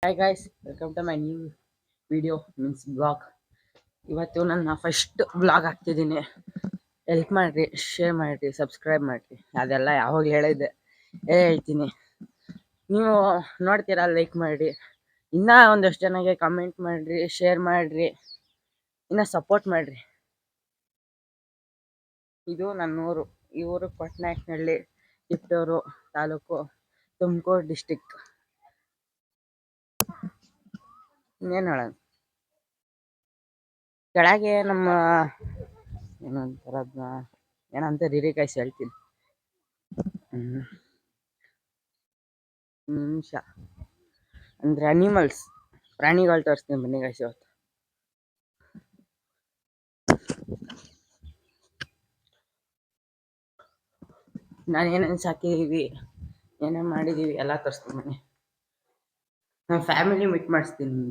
Hi guys, welcome to my new video means blog. ಇವತ್ತು ನನ್ನ first blog ಹಾಕ್ತಿದ್ದೀನಿ. Help ಮಾಡಿರಿ, ಶೇರ್ ಮಾಡಿರಿ, ಸಬ್ಸ್ಕ್ರೈಬ್ ಮಾಡಿರಿ. ಅದೆಲ್ಲ ಯಾವಾಗ ಹೇಳಿದ್ದೆ ಹೇಳ್ತೀನಿ. ನೀವು ನೋಡ್ತೀರಾ, ಲೈಕ್ ಮಾಡಿರಿ. ಇನ್ನೂ ಒಂದಷ್ಟು ಜನಗೆ ಕಮೆಂಟ್ ಮಾಡಿರಿ, ಶೇರ್ ಮಾಡಿರಿ, ಇನ್ನೂ ಸಪೋರ್ಟ್ ಮಾಡಿರಿ. ಇದು ನನ್ನ ಊರು. ಈ ಊರು ಪಟ್ನಾಯಕನಹಳ್ಳಿ, ತಿಪ್ಟೂರು ತಾಲೂಕು, ತುಮಕೂರು ಡಿಸ್ಟಿಕ್. ಇನ್ನೇನು ಹೇಳೋಣ, ಕೆಳಗೆ ನಮ್ಮ ಏನಂತಾರದನ್ನ ಏನಂತ ರಿರಿಕಾಯ್ಸಿ ಹೇಳ್ತೀನಿ. ನಿಮಿಷ ಅಂದರೆ ಅನಿಮಲ್ಸ್, ಪ್ರಾಣಿಗಳು ತೋರಿಸ್ತೀನಿ ಬನ್ನಿ ಗಾಯ್ಸ್. ಇವತ್ತು ನಾನು ಏನೇನು ಸಾಕಿದ್ದೀವಿ, ಏನೇನು ಮಾಡಿದ್ದೀವಿ ಎಲ್ಲ ತೋರಿಸ್ತೀನಿ ಬನ್ನಿ. ನನ್ನ ಫ್ಯಾಮಿಲಿ ಮೀಟ್ ಮಾಡಿಸ್ತೀನಿ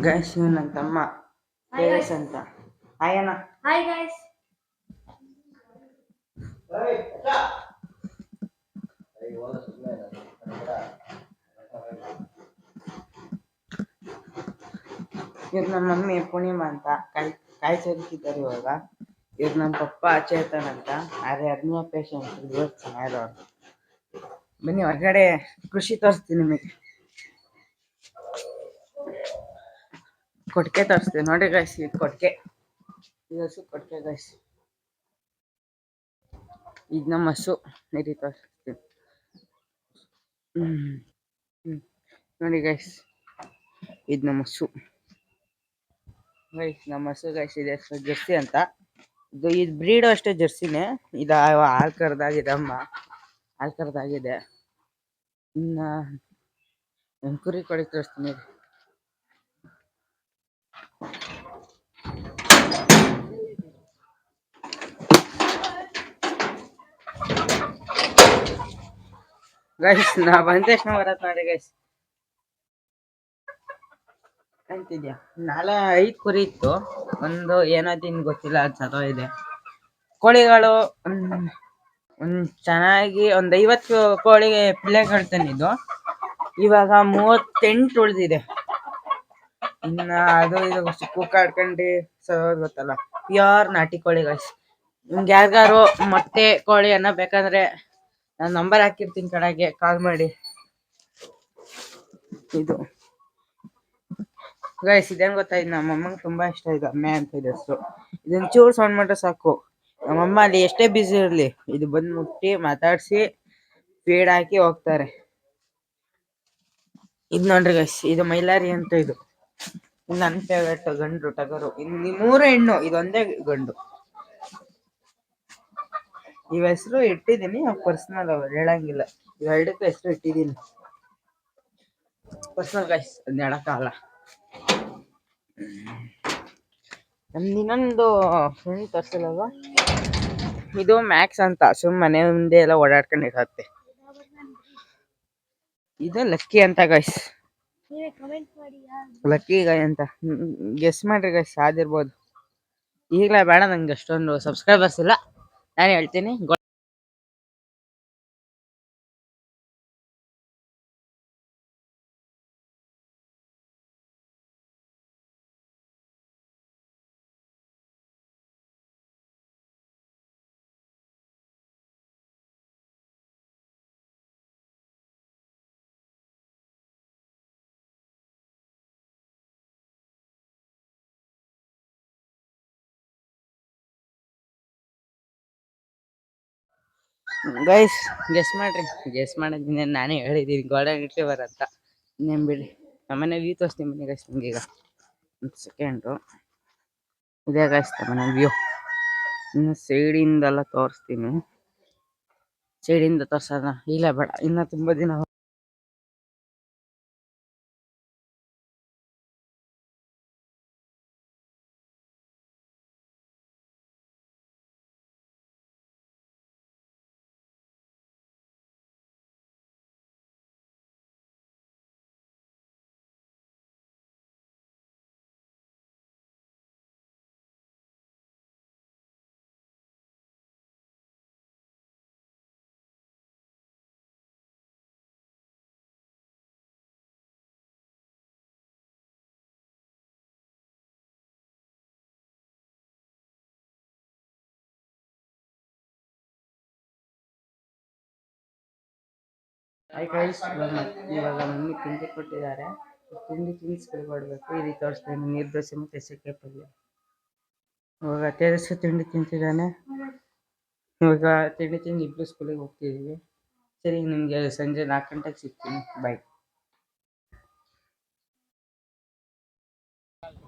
ಗೈಸ್. ನನ್ನ ತಮ್ಮ ತೇಜಸ್ ಅಂತ. ಹಾಯ್ ಅಣ್ಣ. Hi guys. ಇವ್ರು ನಮ್ಮ ಮಮ್ಮಿ ಪೂರ್ಣಿಮಾ ಅಂತ. ಕಾಯಿ ಸರಿತಿದ್ದಾರೆ ಇವಾಗ. ಇವ್ರು ನಮ್ಮ ಪಪ್ಪ ಚೇತನ್ ಅಂತ. ಆದರೆ ಅರ್ನಿಯ ಪೇಷಂಟ್ ಇವತ್ತು ಚೆನ್ನಾಗಿರೋರು. ಬನ್ನಿ ಹೊರಗಡೆ ಕೃಷಿ ತೋರಿಸ್ತೀನಿ ನಿಮಗೆ. ಕೊಟ್ಟಿಗೆ ತೋರಿಸ್ತೀನಿ ನೋಡಿ ಗೈಸ್. ಇದು ಕೊಟ್ಟಿಗೆ, ಇದು ಹಸು ಕೊಟ್ಟಿಗೆ ಗೈಸ್. ಇದು ನಮ್ಮ ಹಸು ನೀರಿ ತೋರಿಸ್ತೀನಿ. ನೋಡಿ ಗೈಸ್, ಇದು ನಮ್ಮ ಹಸು ಗೈಸ್. ನಮ್ಮ ಹಸು ಗೈಸ್ ಇದೆ ಜರ್ಸಿ ಅಂತ. ಇದು ಬ್ರೀಡು ಅಷ್ಟೇ, ಜರ್ಸಿನೇ. ಇದು ಹಾಲು ಕರೆದಾಗಿದೆ, ಅಮ್ಮ ಹಾಲು ಕರೆದಾಗಿದೆ. ಇನ್ನು ಕುರಿ ಕೊಡಿ ತೋರಿಸ್ತೀನಿ. ಗೈಸ್ ನಾ ಬಂದ ತಕ್ಷಣ ಬರತ್ ನೋಡಿ ಗೈಸ್. ಅಂತಿದ್ಯಾ, 5 ಕುರಿ ಇತ್ತು. ಒಂದು ಏನೋದಿನ್ ಗೊತ್ತಿಲ್ಲ, ಅದು ಸತ್ತೋಗಿದೆ. ಕೋಳಿಗಳು ಒಂದು ಚೆನ್ನಾಗಿ 50 ಕೋಳಿಗೆ ಪಿಳ್ಳೆಗಳು ತಂದಿದ್ದು. ಇವಾಗ 38 ಉಳಿದಿದೆ. ಇನ್ನ ಅದು ಇದು ಕೂಕಾಡ್ಕೊಂಡು ಸರೋದು ಗೊತ್ತಲ್ಲ, ಪ್ಯೂರ್ ನಾಟಿ ಕೋಳಿ ಗೈಸ್. ನಿಮ್ಗೆ ಯಾರಿಗಾರು ಮೊಟ್ಟೆ ಕೋಳಿ ಅನ್ನ ಬೇಕಂದ್ರೆ ನಾನು ನಂಬರ್ ಹಾಕಿರ್ತೀನಿ, ಕಡೆಗೆ ಕಾಲ್ ಮಾಡಿ. ಇದು ಗೈಸ್ ಇದೇನು ಗೊತ್ತಾ, ಇದು ನಮ್ಮಮ್ಮಂಗೆ ತುಂಬ ಇಷ್ಟ. ಇದು ಅಮ್ಮೆ ಅಂತ ಇದೆ ಹೆಸರು. ಇದನ್ನ ಚೂರು ಸೌಂಡ್ ಮಾಡ್ರೆ ಸಾಕು, ನಮ್ಮಮ್ಮ ಅಲ್ಲಿ ಎಷ್ಟೇ ಬ್ಯುಸಿ ಇರಲಿ ಇದು ಬಂದು ಮುಟ್ಟಿ ಮಾತಾಡಿಸಿ ಫೀಡ್ ಹಾಕಿ ಹೋಗ್ತಾರೆ. ಇದು ನೋಡ್ರಿ ಗೈಸ್, ಇದು ಮೈಲಾರಿ ಅಂತ. ಇದು ನನ್ನ ಫೇವ್ರೇಟ್ ಗಂಡು ಟಗರು. ಇನ್ನು 3 ಹೆಣ್ಣು, ಇದೊಂದೇ ಗಂಡು. ಇವ ಹೆಸರು ಇಟ್ಟಿದ್ದೀನಿ, ಪರ್ಸನಲ್ ಅವ್ರು ಹೇಳಂಗಿಲ್ಲ. ಇವೆರಡಕ್ಕೂ ಹೆಸರು ಇಟ್ಟಿದ್ದೀನಿ ಪರ್ಸನಲ್ ಗೈಸ್, ಅದನ್ನ ಹೇಳಕ್ಕಾಗಲ್ಲ. ನಮ್ದು ಇನ್ನೊಂದು ಫ್ರೆಂಡ್ ತೋರಿಸಲ್ವ, ಇದು ಮ್ಯಾಕ್ಸ್ ಅಂತ. ಮನೆ ಮುಂದೆ ಎಲ್ಲ ಓಡಾಡ್ಕೊಂಡಿರತ್ತೆ. ಇದು ಲಕ್ಕಿ ಅಂತ ಗೈಸ್. ಲಕ್ಕಿ ಗಾಯ್ ಅಂತ ಗೆಸ್ ಮಾಡ್ರಿ ಗೈಸ್, ಯಾವ್ದಿರ್ಬೋದು. ಈಗಲೇ ಬೇಡ, ನಂಗೆ ಅಷ್ಟೊಂದು ಸಬ್ಸ್ಕ್ರೈಬರ್ಸ್ ಇಲ್ಲ. ನಾನು ಹೇಳ್ತೀನಿ. ಗೈಸ್ ಗೆಸ್ ಮಾಡ್ರಿ, ಗೆಸ್ ಮಾಡಿದ್ದೀನಿ. ನಾನೇ ಹೇಳಿದ್ದೀನಿ ಗೋಲ್ಡನ್ ರಿಟ್ರೀವರ್ ಅಂತ. ಇನ್ನೇನು ಬಿಡಿ, ನಮ್ಮನೆ ವ್ಯೂ ತೋರಿಸ್ತೀನಿ ಬನ್ನಿ ಗೈಸ್. ನಿಮ್ಗೆ ಈಗ ಒಂದು ಸೆಕೆಂಡು. ಇದೇ ಗೈಸ್ ನಮ್ಮನೆ ವ್ಯೂ. ಇನ್ನು ಸೈಡಿಂದೆಲ್ಲ ತೋರಿಸ್ತೀನಿ. ಸೈಡಿಂದ ತೋರ್ಸೋಣ, ಇಲ್ಲ ಬೇಡ, ಇನ್ನು ತುಂಬ ದಿನ ಹಾಯ್ ಗೈಸ್, ಇವಾಗ ಮಮ್ಮಿ ತಿಂಡಿ ಕೊಟ್ಟಿದ್ದಾರೆ. ತಿಂಡಿ ತಿನ್ನಿಸ್ಕೊಡ್ಬೇಕು. ಇಲ್ಲಿ ತೋರಿಸ್ತೀನಿ, ನೀರು ದೋಸೆ ಮತ್ತು ಸೆಕೆ ಪಲ್ಯ. ಇವಾಗ ತೇಜಸ್ಸು ತಿಂಡಿ ತಿಂತಿದ್ದಾನೆ. ಇವಾಗ ತಿಂಡಿ ತಿಂದು ಇಬ್ಬರು ಸ್ಕೂಲಿಗೆ ಹೋಗ್ತಿದ್ದೀವಿ. ಸರಿ, ನಿಮಗೆ ಸಂಜೆ 4 ಗಂಟೆಗೆ ಸಿಗ್ತೀನಿ. ಬಾಯ್.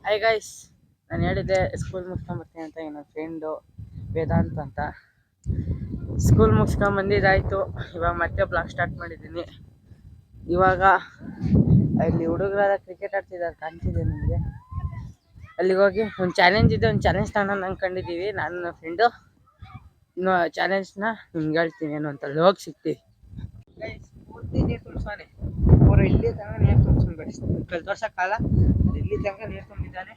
ಹಾಯ್ ಗೈಸ್, ನಾನು ಹೇಳಿದ್ದೆ ಸ್ಕೂಲ್ ಮುಗಿಸ್ಕೊಂಬರ್ತೀನಿ ಅಂತ. ನನ್ನ ಫ್ರೆಂಡು ವೇದಾಂತ್ ಅಂತ. ಸ್ಕೂಲ್ ಮುಗಿಸ್ಕೊಂಬಂದಿದ್ದಾಯಿತು. ಇವಾಗ ಮತ್ತೆ ಬ್ಲಾಗ್ ಸ್ಟಾರ್ಟ್ ಮಾಡಿದ್ದೀನಿ. ಇವಾಗ ಅಲ್ಲಿ ಹುಡುಗರೆಲ್ಲ ಕ್ರಿಕೆಟ್ ಆಡ್ತಿದ್ದಾರೆ, ಕಾಣ್ತಿದೆ ನಿಮಗೆ. ಅಲ್ಲಿಗೆ ಹೋಗಿ ಒಂದು ಚಾಲೆಂಜ್ ಇದೆ, ಒಂದು ಚಾಲೆಂಜ್ ತಗೊಂಡು ಅಂದ್ಕೊಂಡಿದ್ದೀವಿ ನಾನು ನನ್ನ ಫ್ರೆಂಡು. ಇನ್ನು ಚಾಲೆಂಜ್ನ ನಿಮ್ಗೆ ಹೇಳ್ತೀನಿ ಏನು ಅಂತ. ಅಲ್ಲಿ ಹೋಗಿ ಸಿಗ್ತೀವಿ. ಪೂರ್ತಿ ನೀರು ತುಂಬಿಸ್ತಾನೆ. ಅವರು ಇಲ್ಲಿ ತನಕ ನೀರು ತುಂಬಿಸ್ಕೊಂಡು ಕಲ್ ತೋರ್ಸೋಕ್ಕಲ್ಲ, ಅದು ಇಲ್ಲಿ ತನಕ ನೀರು ತುಂಬಿದ್ದಾನೆ.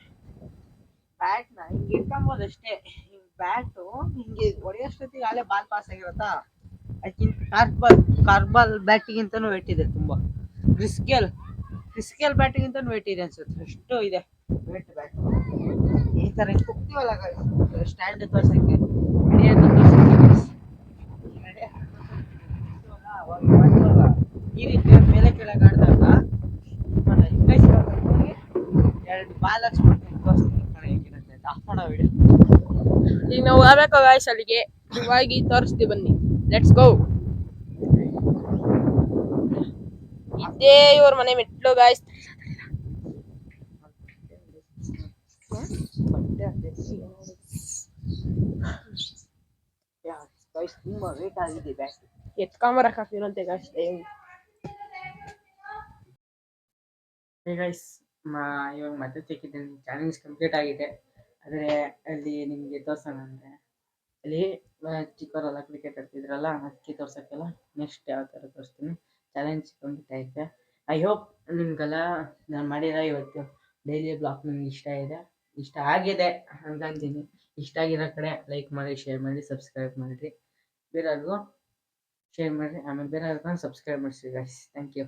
ಬ್ಯಾಟ್ನ ಹಿಂಗೆ ಇಟ್ಕೊಬೋದು ಅಷ್ಟೇ. ಹಿಂಗೆ ಬ್ಯಾಟು ಹಿಂಗೆ ಹೊಡೆಯೋಷ್ಟೊತ್ತಿಗೆ ಅಲ್ಲೇ ಬಾಲ್ ಪಾಸ್ ಆಗಿರುತ್ತಾ. ಅದಕ್ಕಿಂತ ಕಾರ್ಬಾಲ್ ಬ್ಯಾಟಿಗಿಂತನೂ ವೇಟ್ ಇದೆ ತುಂಬ. ಕ್ರಿಸ್ಕೆಲ್ ಬ್ಯಾಟಿಗಿಂತನೂ ವೇಟ್ ಇದೆ ಅನ್ಸುತ್ತೆ, ಅಷ್ಟು ಇದೆ ವೇಟ್ ಬ್ಯಾಟ್. ಈ ಥರ ಕುಗ್ತೀವಲ್ಲ ಸ್ಟ್ಯಾಂಡ್ ತೋರ್ಸೋಕ್ಕೆ, ಈ ರೀತಿ ಮೇಲೆ ಕೆಳಗೆ ಆಡಿದಾಗ 2 ಬಾಲ್ ಹಚ್ಬಿಟ್ಟು ತೋರಿಸ್ತೀನಿ ಹೇಗಿರುತ್ತೆ ಅಂತ. ಆಫ್ ಮಾಡೋ ವಿಡಿಯೋ. ಈಗ ನಾವು ಹೋಗ್ಬೇಕು ಗಾಯ್ಸ್ ಅಲ್ಲಿಗೆ. ಇವಾಗಿ ತೋರಿಸ್ತೀವಿ, ಬನ್ನಿ, ಲೆಟ್ಸ್ ಗೋ. ಇದೇ ಇವ್ರ ಮನೆ ಮೆಟ್ಲು ಗಾಯ್ಸ್. ತುಂಬ ವೇಟ್ ಆಗಿದೆ ಬ್ಯಾಟ್. ಎತ್ಕೊಂಬರಕ್ ಹಾಕಿರಂತೆ ಗಾಯ್ಸ್. ಗೈಸ್, ಇವಾಗ ಮತ್ತೆ ತೆಗಿದ್ದೀನಿ. ಚಾಲೆಂಜ್ ಕಂಪ್ಲೀಟ್ ಆಗಿದೆ. ಆದರೆ ಅಲ್ಲಿ ನಿಮಗೆ ತೋರ್ಸೋಣ ಅಂದರೆ, ಅಲ್ಲಿ ಚಿಕ್ಕವರೆಲ್ಲ ಕ್ರಿಕೆಟ್ ಆಡ್ತಿದ್ರಲ್ಲ, ಅದಕ್ಕೆ ತೋರ್ಸೋಕ್ಕೆಲ್ಲ ನೆಕ್ಸ್ಟ್ ಯಾವ ಥರ ತೋರಿಸ್ತೀನಿ. ಚಾಲೆಂಜ್ ಕಂಪ್ಲೀಟ್ ಆಗಿದೆ. ಐ ಹೋಪ್ ನಿಮಗೆಲ್ಲ ನಾನು ಮಾಡಿರೋ ಇವತ್ತು ಡೈಲಿ ಬ್ಲಾಗ್ ನಿಮ್ಗೆ ಇಷ್ಟ ಆಗಿದೆ ಅಂತೀನಿ. ಇಷ್ಟ ಆಗಿರೋ ಕಡೆ ಲೈಕ್ ಮಾಡಿ, ಶೇರ್ ಮಾಡಿ, ಸಬ್ಸ್ಕ್ರೈಬ್ ಮಾಡಿರಿ. ಬೇರೆಯವ್ರಿಗೂ ಶೇರ್ ಮಾಡಿರಿ, ಆಮೇಲೆ ಬೇರೆಯವ್ರಿಗೂ ಸಬ್ಸ್ಕ್ರೈಬ್ ಮಾಡಿಸಿ ಗೈಸ್. Thank you.